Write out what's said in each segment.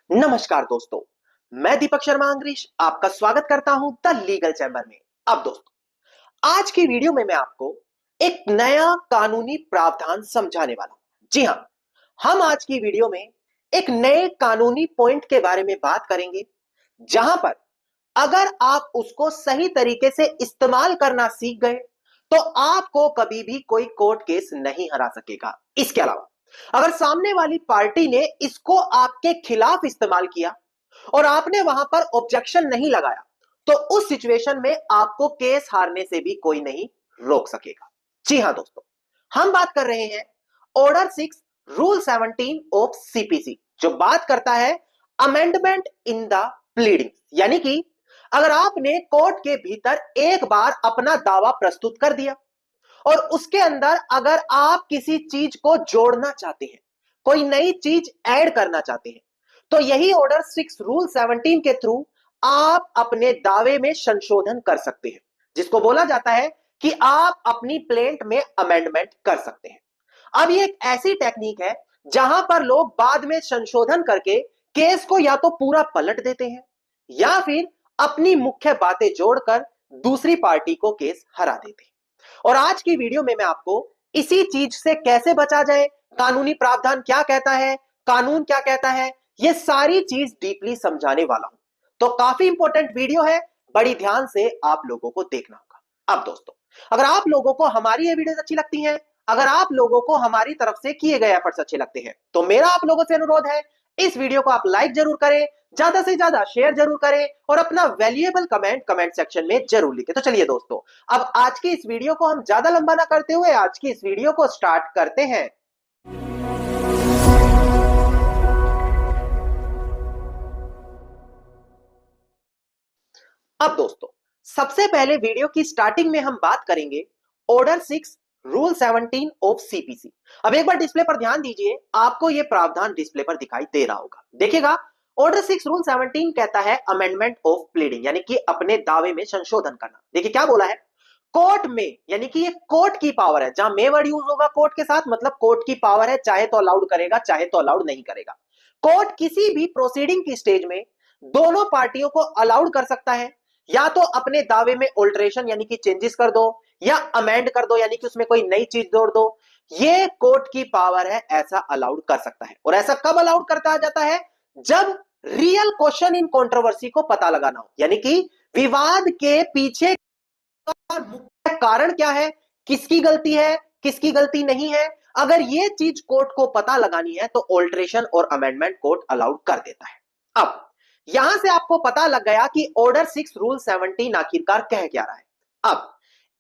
नमस्कार दोस्तों, मैं दीपक शर्मा अंग्रेज आपका स्वागत करता हूं द लीगल चैम्बर में। अब दोस्तों, आज की वीडियो में मैं आपको एक नया कानूनी प्रावधान समझाने वाला हूं। जी हां, हम आज की वीडियो में एक नए कानूनी पॉइंट के बारे में बात करेंगे, जहां पर अगर आप उसको सही तरीके से इस्तेमाल करना सीख गए तो आपको कभी भी कोई कोर्ट केस नहीं हरा सकेगा। इसके अलावा अगर सामने वाली पार्टी ने इसको आपके खिलाफ इस्तेमाल किया और आपने वहां पर ऑब्जेक्शन नहीं लगाया तो उस सिचुएशन में आपको केस हारने से भी कोई नहीं रोक सकेगा। जी हां दोस्तों, हम बात कर रहे हैं ऑर्डर 6 रूल 17 ऑफ सीपीसी, जो बात करता है अमेंडमेंट इन द प्लीडिंग। यानी कि अगर आपने कोर्ट के भीतर एक बार अपना दावा प्रस्तुत कर दिया और उसके अंदर अगर आप किसी चीज को जोड़ना चाहते हैं, कोई नई चीज ऐड करना चाहते हैं, तो यही ऑर्डर 6 रूल 17 के थ्रू आप अपने दावे में संशोधन कर सकते हैं, जिसको बोला जाता है कि आप अपनी प्लेंट में अमेंडमेंट कर सकते हैं। अब ये एक ऐसी टेक्निक है जहां पर लोग बाद में संशोधन करके केस को या तो पूरा पलट देते हैं या फिर अपनी मुख्य बातें जोड़कर दूसरी पार्टी को केस हरा देते हैं। और आज की वीडियो में मैं आपको इसी चीज से कैसे बचा जाए, कानूनी प्रावधान क्या कहता है, कानून क्या कहता है, ये सारी चीज डीपली समझाने वाला हूं। तो काफी इंपॉर्टेंट वीडियो है, बड़ी ध्यान से आप लोगों को देखना होगा। अब दोस्तों, अगर आप लोगों को हमारी ये वीडियोस अच्छी लगती हैं, अगर आप लोगों को हमारी तरफ से किए गए एफर्ट्स अच्छे लगते हैं, तो मेरा आप लोगों से अनुरोध है, इस वीडियो को आप लाइक जरूर करें, ज्यादा से ज्यादा शेयर जरूर करें और अपना वैल्यूएबल कमेंट सेक्शन में जरूर लिखें। तो चलिए दोस्तों, अब आज की इस वीडियो को हम ज्यादा लंबा ना करते हुए आज की इस वीडियो को स्टार्ट करते हैं। अब दोस्तों, सबसे पहले वीडियो की स्टार्टिंग में हम बात करेंगे ऑर्डर 6 रूल 17 ऑफ सीपीसी। अब एक बार डिस्प्ले पर ध्यान दीजिए, आपको यह प्रावधान डिस्प्ले पर दिखाई दे रहा होगा। देखिएगा, ऑर्डर 6 रूल 17 कहता है अमेंडमेंट ऑफ प्लीडिंग, यानी कि अपने दावे में संशोधन करना। देखिए क्या बोला है, कोर्ट में, यानी कि ये कोर्ट की पावर है, जहां मे वर्ड यूज होगा कोर्ट के साथ, मतलब कोर्ट की पावर है, चाहे तो अलाउड करेगा चाहे तो अलाउड नहीं करेगा। कोर्ट किसी भी प्रोसीडिंग की स्टेज में दोनों पार्टियों को अलाउड कर सकता है, या तो अपने दावे में ऑल्टरेशन यानी कि चेंजेस कर दो, या अमेंड कर दो यानी कि उसमें कोई नई चीज जोड़ दो। ये कोर्ट की पावर है, ऐसा अलाउड कर सकता है। और ऐसा कब अलाउड करता जाता है, जब रियल क्वेश्चन इन कंट्रोवर्सी को पता लगाना हो, यानी कि विवाद के पीछे का मुख्य कारण क्या है, किसकी गलती है किसकी गलती नहीं है। अगर ये चीज कोर्ट को पता लगानी है तो ऑल्टरेशन और अमेंडमेंट कोर्ट अलाउड कर देता है। अब यहां से आपको पता लग गया कि ऑर्डर 6 रूल 17 आखिरकार कह क्या रहा है। अब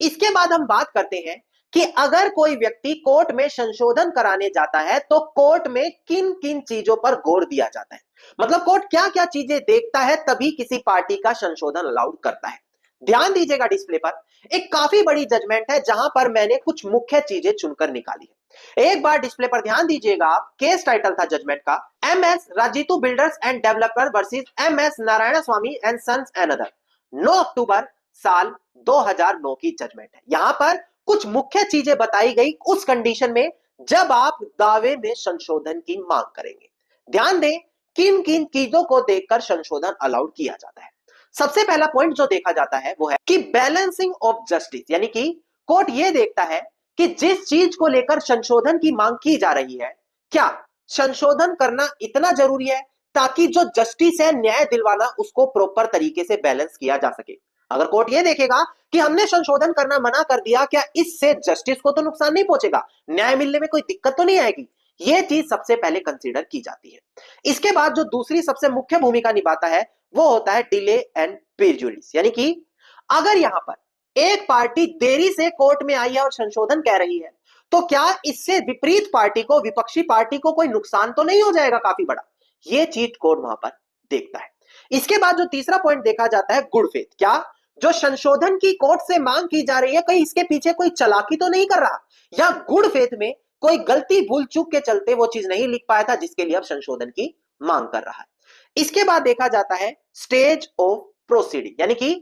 इसके बाद हम बात करते हैं कि अगर कोई व्यक्ति कोर्ट में संशोधन कराने जाता है तो कोर्ट में किन किन चीजों पर गौर दिया जाता है, मतलब कोर्ट क्या क्या चीजें देखता है तभी किसी पार्टी का संशोधन अलाउड करता है। ध्यान दीजिएगा, डिस्प्ले पर एक काफी बड़ी जजमेंट है जहां पर मैंने कुछ मुख्य चीजें चुनकर निकाली है। एक बार डिस्प्ले पर ध्यान दीजिएगा, आप केस टाइटल था जजमेंट का MS Rajitu builders and developer versus MS Narayan Swami and sons and other, 9 अक्टूबर साल 2009 की जजमेंट है। यहां पर कुछ मुख्य चीजें बताई गई उस कंडीशन में जब आप दावे में संशोधन की मांग करेंगे। ध्यान दें किन किन चीजों को देखकर संशोधन अलाउड किया जाता है। सबसे पहला पॉइंट जो देखा जाता है वो है कि बैलेंसिंग ऑफ जस्टिस, यानी कि कोर्ट यह देखता है कि जिस चीज को लेकर संशोधन की मांग की जा रही है, क्या संशोधन करना इतना जरूरी है ताकि जो जस्टिस है, न्याय दिलवाना, उसको प्रॉपर तरीके से बैलेंस किया जा सके। अगर कोर्ट यह देखेगा कि हमने संशोधन करना मना कर दिया, क्या इससे जस्टिस को तो नुकसान नहीं पहुंचेगा, न्याय मिलने में कोई दिक्कत तो नहीं आएगी, यह चीज सबसे पहले कंसीडर की जाती है। इसके बाद जो दूसरी सबसे मुख्य भूमिका निभाता है वो होता है डिले एंड प्रेजुडिस, यानी कि अगर यहां पर एक पार्टी देरी से कोर्ट में आई है और संशोधन कह रही है तो क्या इससे विपरीत पार्टी को, विपक्षी पार्टी को कोई नुकसान तो नहीं हो जाएगा काफी बड़ा, यह चीज कोर्ट वहां पर देखता है। इसके बाद जो तीसरा पॉइंट देखा जाता है गुड फेथ, क्या जो संशोधन की कोर्ट से मांग की जा रही है कहीं इसके पीछे कोई चालाकी तो नहीं कर रहा, या गुड फेथ में कोई गलती भूल चूक के चलते वो चीज नहीं लिख पाया था जिसके लिए अब संशोधन की मांग कर रहा है। इसके बाद देखा जाता है स्टेज ऑफ प्रोसीडिंग, यानी कि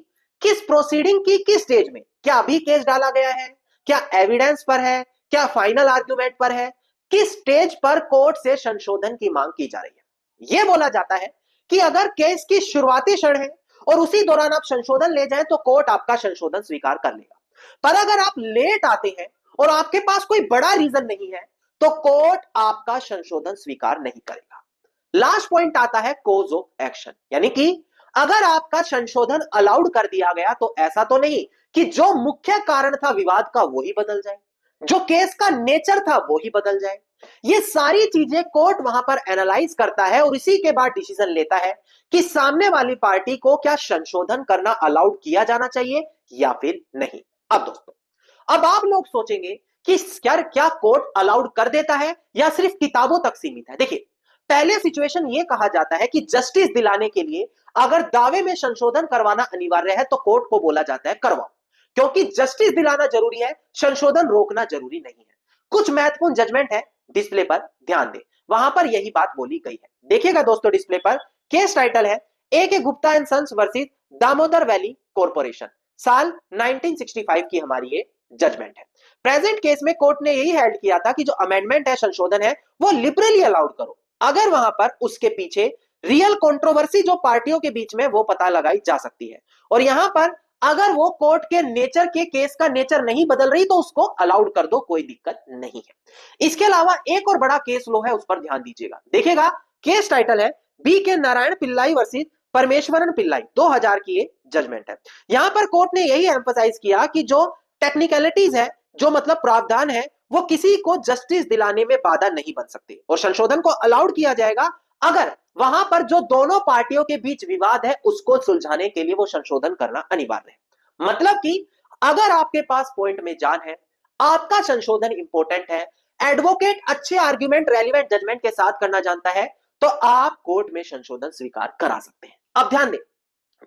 किस प्रोसीडिंग की किस स्टेज में, क्या अभी केस डाला गया है, क्या एविडेंस पर है, क्या फाइनल आर्ग्यूमेंट पर है, किस स्टेज पर कोर्ट से संशोधन की मांग की जा रही है। यह बोला जाता है कि अगर केस की शुरुआती क्षण है और उसी दौरान आप संशोधन ले जाएं तो कोर्ट आपका संशोधन स्वीकार कर लेगा। पर अगर आप लेट आते हैं और आपके पास कोई बड़ा रीजन नहीं है तो कोर्ट आपका संशोधन स्वीकार नहीं करेगा। लास्ट पॉइंट आता है कोज ऑफ एक्शन, यानी कि अगर आपका संशोधन अलाउड कर दिया गया तो ऐसा तो नहीं कि जो मुख्य कारण था विवाद का वो ही बदल जाए, जो केस का नेचर था वो ही बदल जाए। ये सारी चीजें कोर्ट वहां पर एनालाइज करता है और इसी के बाद डिसीजन लेता है कि सामने वाली पार्टी को क्या संशोधन करना अलाउड किया जाना चाहिए या फिर नहीं। अब दोस्तों, अब आप लोग सोचेंगे कि क्या कोर्ट अलाउड कर देता है या सिर्फ किताबों तक सीमित है। देखिए, पहले सिचुएशन ये कहा जाता है कि जस्टिस दिलाने के लिए अगर दावे में संशोधन करवाना अनिवार्य है तो कोर्ट को बोला जाता है करवाओ, क्योंकि जस्टिस दिलाना जरूरी है, संशोधन रोकना जरूरी नहीं है। कुछ महत्वपूर्ण जजमेंट है, डिस्प्ले पर ध्यान दें, वहां पर यही बात बोली गई है। देखिएगा दोस्तों, डिस्प्ले पर केस टाइटल है A K Gupta and Sons versus Damodar Valley Corporation, साल 1965 की हमारी ये जजमेंट है। प्रेजेंट केस में कोर्ट ने यही हेल्ड किया था कि जो अमेंडमेंट है, संशोधन है, वो लिबरली अलाउड करो अगर वहां पर उसके पीछे रियल कंट्रोवर्सी जो पार्टियों के बीच में वो पता लगाई जा सकती है, और यहां पर अगर वो कोर्ट के नेचर के केस का नेचर नहीं बदल रही तो उसको अलाउड कर दो, कोई दिक्कत नहीं है। इसके अलावा एक और बड़ा केस लो है, उस पर ध्यान दीजिएगा। देखिएगा, केस टाइटल है बी के नारायण पिल्लाई वर्सेस परमेश्वरन पिल्लाई, 2000 की ये जजमेंट है। यहां पर कोर्ट ने यही एम्फसाइज किया कि जो टेक्निकलिटीज है, जो मतलब प्रावधान है, वो किसी को जस्टिस दिलाने में बाधा नहीं बन सकती और संशोधन को अलाउड किया जाएगा अगर वहां पर जो दोनों पार्टियों के बीच विवाद है उसको सुलझाने के लिए वो संशोधन करना अनिवार्य है। मतलब कि अगर आपके पास पॉइंट में जान है, आपका संशोधन इंपॉर्टेंट है, एडवोकेट अच्छे आर्ग्यूमेंट रेलिवेंट जजमेंट के साथ करना जानता है, तो आप कोर्ट में संशोधन स्वीकार करा सकते हैं। अब ध्यान दें,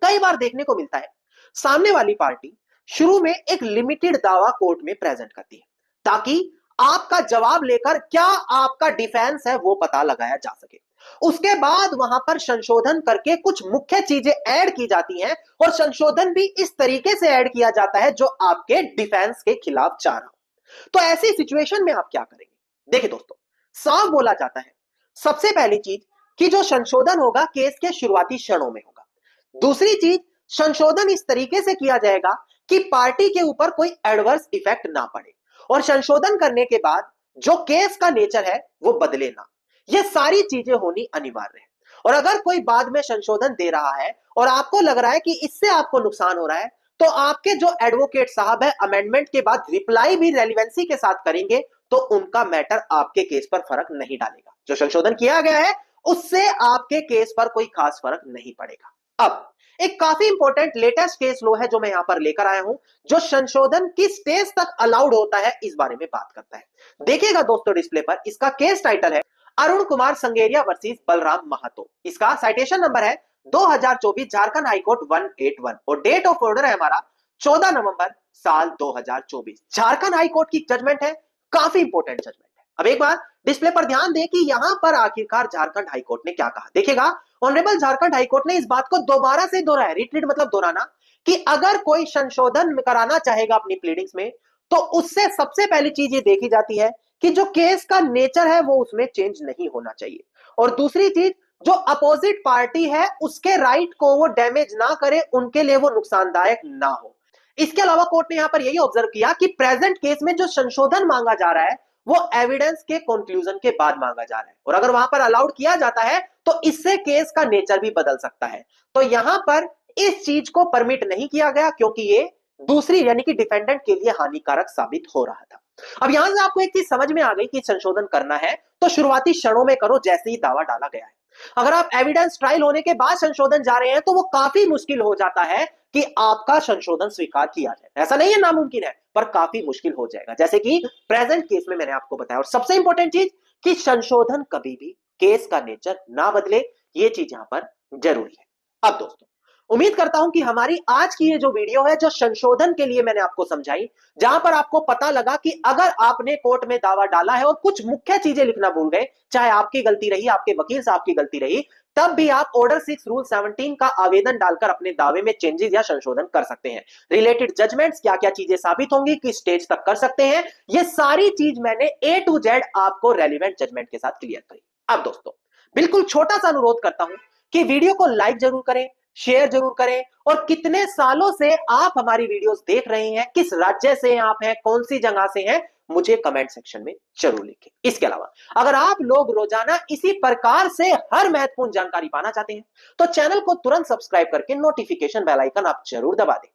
कई बार देखने को मिलता है सामने वाली पार्टी शुरू में एक लिमिटेड दावा कोर्ट में प्रेजेंट करती है ताकि आपका जवाब लेकर क्या आपका डिफेंस है वो पता लगाया जा सके। उसके बाद वहां पर संशोधन करके कुछ मुख्य चीजें ऐड की जाती हैं और संशोधन भी इस तरीके से ऐड किया जाता है जो आपके डिफेंस के खिलाफ जा रहा हो। तो ऐसी सिचुएशन में आप क्या करेंगे? देखिए दोस्तों, साफ बोला जाता है सबसे पहली चीज कि जो संशोधन होगा केस के शुरुआती क्षणों में होगा। दूसरी चीज, संशोधन इस तरीके से किया जाएगा कि पार्टी के ऊपर कोई एडवर्स इफेक्ट ना पड़े, और संशोधन करने के बाद जो केस का नेचर है वो बदले ना। ये सारी चीजें होनी अनिवार्य है। और अगर कोई बाद में संशोधन दे रहा है और आपको लग रहा है कि इससे आपको नुकसान हो रहा है, तो आपके जो एडवोकेट साहब है अमेंडमेंट के बाद रिप्लाई भी रेलिवेंसी के साथ करेंगे, तो उनका मैटर आपके केस पर फर्क नहीं डालेगा। जो संशोधन किया गया है उससे आपके केस पर कोई खास फर्क नहीं पड़ेगा। अब एक काफी इंपॉर्टेंट लेटेस्ट केस लो है जो मैं यहां पर लेकर आया हूं, जो संशोधन किस स्टेज तक अलाउड होता है इस बारे में बात करता है। देखिएगा दोस्तों, डिस्प्ले पर इसका केस टाइटल है अरुण कुमार संगेरिया वर्सेस बलराम महतो। इसका साइटेशन नंबर है 2024 झारखंड हाईकोर्ट 181 और डेट ऑफ ऑर्डर है हमारा 14 नवंबर साल 2024। झारखंड हाईकोर्ट की जजमेंट है, काफी इंपॉर्टेंट जजमेंट है। अब एक बार डिस्प्ले पर ध्यान दें कि यहां पर आखिरकार झारखंड हाईकोर्ट ने क्या कहा। देखिएगा, ऑनरेबल झारखंड हाईकोर्ट ने इस बात को दोबारा से दोहराया, रिट्रीट मतलब दोहराना, कि अगर कोई संशोधन कराना चाहेगा अपनी प्लीडिंग्स में तो उससे सबसे पहली चीज ये देखी जाती है कि जो केस का नेचर है वो उसमें चेंज नहीं होना चाहिए, और दूसरी चीज, जो अपोजिट पार्टी है उसके राइट को वो डैमेज ना करे, उनके लिए वो नुकसानदायक ना हो। इसके अलावा कोर्ट ने यहां पर यही ऑब्जर्व किया कि प्रेजेंट केस में जो संशोधन मांगा जा रहा है वो एविडेंस के कंक्लूजन के बाद मांगा जा रहा है, और अगर वहां पर अलाउड किया जाता है तो इससे केस का नेचर भी बदल सकता है। तो यहां पर इस चीज को परमिट नहीं किया गया क्योंकि ये दूसरी यानी कि डिफेंडेंट के लिए हानिकारक साबित हो रहा था। अब यहां से आपको एक चीज समझ में आ गई कि संशोधन करना है तो शुरुआती क्षणों में करो जैसे ही दावा डाला गया है। अगर आप एविडेंस ट्रायल होने के बाद संशोधन जा रहे हैं तो वो काफी मुश्किल हो जाता है कि आपका संशोधन स्वीकार किया जाए। ऐसा नहीं है नामुमकिन है, पर काफी मुश्किल हो जाएगा, जैसे कि प्रेजेंट केस में मैंने आपको बताया। और सबसे इंपॉर्टेंट चीज कि संशोधन कभी भी केस का नेचर ना बदले, ये चीज यहां पर जरूरी है। अब दोस्तों, उम्मीद करता हूं कि हमारी आज की ये जो वीडियो है, जो संशोधन के लिए मैंने आपको समझाई, जहां पर आपको पता लगा कि अगर आपने कोर्ट में दावा डाला है और कुछ मुख्य चीजें लिखना भूल गए, चाहे आपकी गलती रही, आपके वकील साहब की गलती रही, तब भी आप ऑर्डर 6 रूल 17 का आवेदन डालकर अपने दावे में चेंजेस या संशोधन कर सकते हैं। रिलेटेड जजमेंट्स क्या क्या चीजें साबित होंगी, किस स्टेज तक कर सकते हैं, ये सारी चीज मैंने A to Z आपको रेलिवेंट जजमेंट के साथ क्लियर करी। अब दोस्तों, बिल्कुल छोटा सा अनुरोध करता हूं कि वीडियो को लाइक जरूर करें, शेयर जरूर करें, और कितने सालों से आप हमारी वीडियोस देख रहे हैं, किस राज्य से आप हैं, कौन सी जगह से हैं, मुझे कमेंट सेक्शन में जरूर लिखें। इसके अलावा अगर आप लोग रोजाना इसी प्रकार से हर महत्वपूर्ण जानकारी पाना चाहते हैं तो चैनल को तुरंत सब्सक्राइब करके नोटिफिकेशन बेल आइकन आप जरूर दबा दें।